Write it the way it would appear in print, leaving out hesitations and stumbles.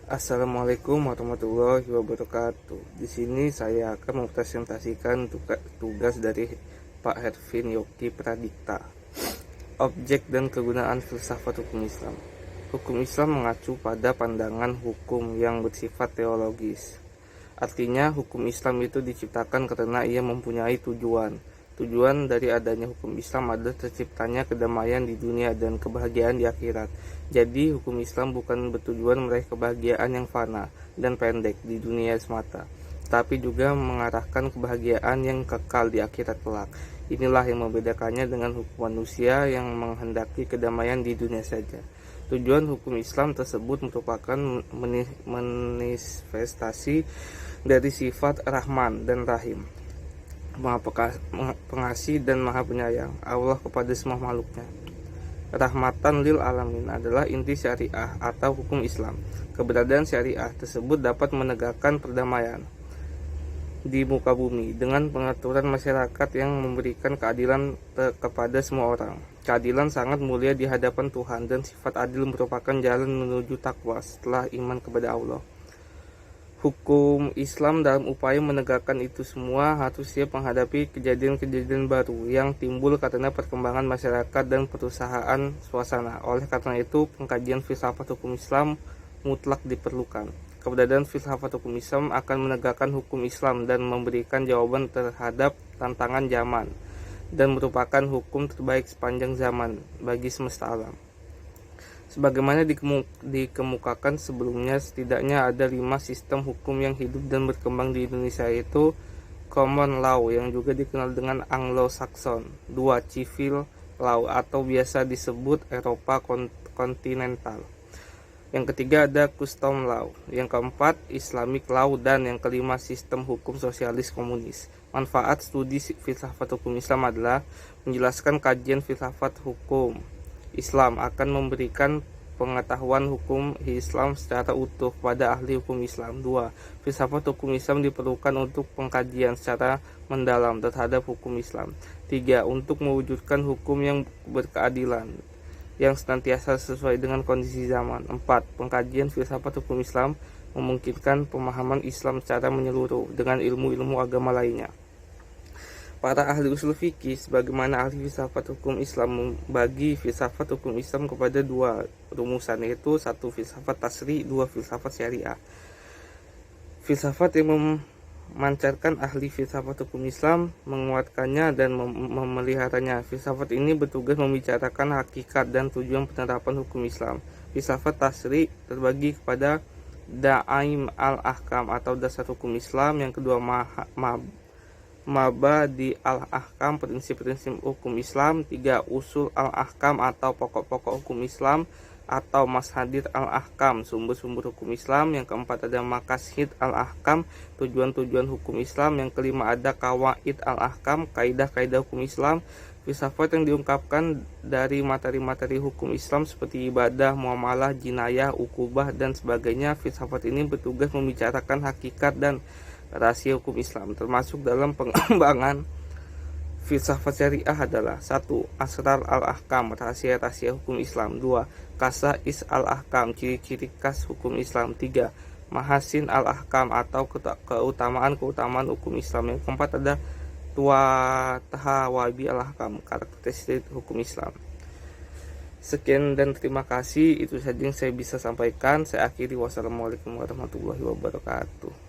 Assalamualaikum warahmatullahi wabarakatuh. Di sini saya akan mempresentasikan tugas dari Pak Hervin Yogi Pradikta. Objek dan kegunaan filsafat hukum Islam. Hukum Islam mengacu pada pandangan hukum yang bersifat teologis. Artinya, hukum Islam itu diciptakan karena ia mempunyai tujuan. Tujuan dari adanya hukum Islam adalah terciptanya kedamaian di dunia dan kebahagiaan di akhirat. Jadi, hukum Islam bukan bertujuan meraih kebahagiaan yang fana dan pendek di dunia semata, tapi juga mengarahkan kebahagiaan yang kekal di akhirat kelak. Inilah yang membedakannya dengan hukum manusia yang menghendaki kedamaian di dunia saja. Tujuan hukum Islam tersebut merupakan manifestasi dari sifat Rahman dan Rahim, Maha Pengasih dan Maha Penyayang Allah kepada semua makhluknya. Rahmatan lil alamin adalah inti syariah atau hukum Islam. Keberadaan syariah tersebut dapat menegakkan perdamaian di muka bumi dengan pengaturan masyarakat yang memberikan keadilan kepada semua orang. Keadilan sangat mulia di hadapan Tuhan, dan sifat adil merupakan jalan menuju takwa setelah iman kepada Allah. Hukum Islam dalam upaya menegakkan itu semua harus siap menghadapi kejadian-kejadian baru yang timbul karena perkembangan masyarakat dan perusahaan suasana. Oleh karena itu, pengkajian filsafat hukum Islam mutlak diperlukan. Keberadaan filsafat hukum Islam akan menegakkan hukum Islam dan memberikan jawaban terhadap tantangan zaman, dan merupakan hukum terbaik sepanjang zaman bagi semesta alam. Sebagaimana dikemukakan sebelumnya, setidaknya ada 5 sistem hukum yang hidup dan berkembang di Indonesia, yaitu Common Law yang juga dikenal dengan Anglo-Saxon, 2 Civil Law atau biasa disebut Eropa kontinental, yang ketiga ada Custom Law, yang keempat Islamic Law, dan yang kelima sistem hukum sosialis komunis. Manfaat studi filsafat hukum Islam adalah menjelaskan kajian filsafat hukum Islam akan memberikan pengetahuan hukum Islam secara utuh pada ahli hukum Islam. 2. Filsafat hukum Islam diperlukan untuk pengkajian secara mendalam terhadap hukum Islam. 3. Untuk mewujudkan hukum yang berkeadilan yang senantiasa sesuai dengan kondisi zaman. 4. Pengkajian filsafat hukum Islam memungkinkan pemahaman Islam secara menyeluruh dengan ilmu-ilmu agama lainnya. Para ahli usul fikih sebagaimana ahli filsafat hukum Islam membagi filsafat hukum Islam kepada 2 rumusan, yaitu 1 filsafat tasri, 2 filsafat syariah. Filsafat yang memancarkan ahli filsafat hukum Islam, menguatkannya dan memeliharanya. Filsafat ini bertugas membicarakan hakikat dan tujuan penerapan hukum Islam. Filsafat tasri terbagi kepada Da'aim al-Ahkam atau dasar hukum Islam, yang kedua Mabadi al-Ahkam, prinsip-prinsip hukum Islam, 3 Usul al-Ahkam atau pokok-pokok hukum Islam atau Mashadir al-Ahkam, sumber-sumber hukum Islam, yang keempat ada Maqasid al-Ahkam, tujuan-tujuan hukum Islam, yang kelima ada Qawaid al-Ahkam, kaidah-kaidah hukum Islam. Filsafat yang diungkapkan dari materi-materi hukum Islam seperti ibadah, muamalah, jinayah, ukubah, dan sebagainya. Filsafat ini bertugas membicarakan hakikat dan rahasia hukum Islam, termasuk dalam pengembangan filsafat syariah adalah 1. Asrar al-Ahkam, rahasia-rahasia hukum Islam. 2. Kasais al-Ahkam, ciri-ciri khas hukum Islam. 3. Mahasin al-Ahkam atau keutamaan-keutamaan hukum Islam. Yang keempat ada Tahawabi al-Ahkam, karakteristik hukum Islam. Sekian dan terima kasih, itu saja yang saya bisa sampaikan. Saya akhiri, wassalamualaikum warahmatullahi wabarakatuh.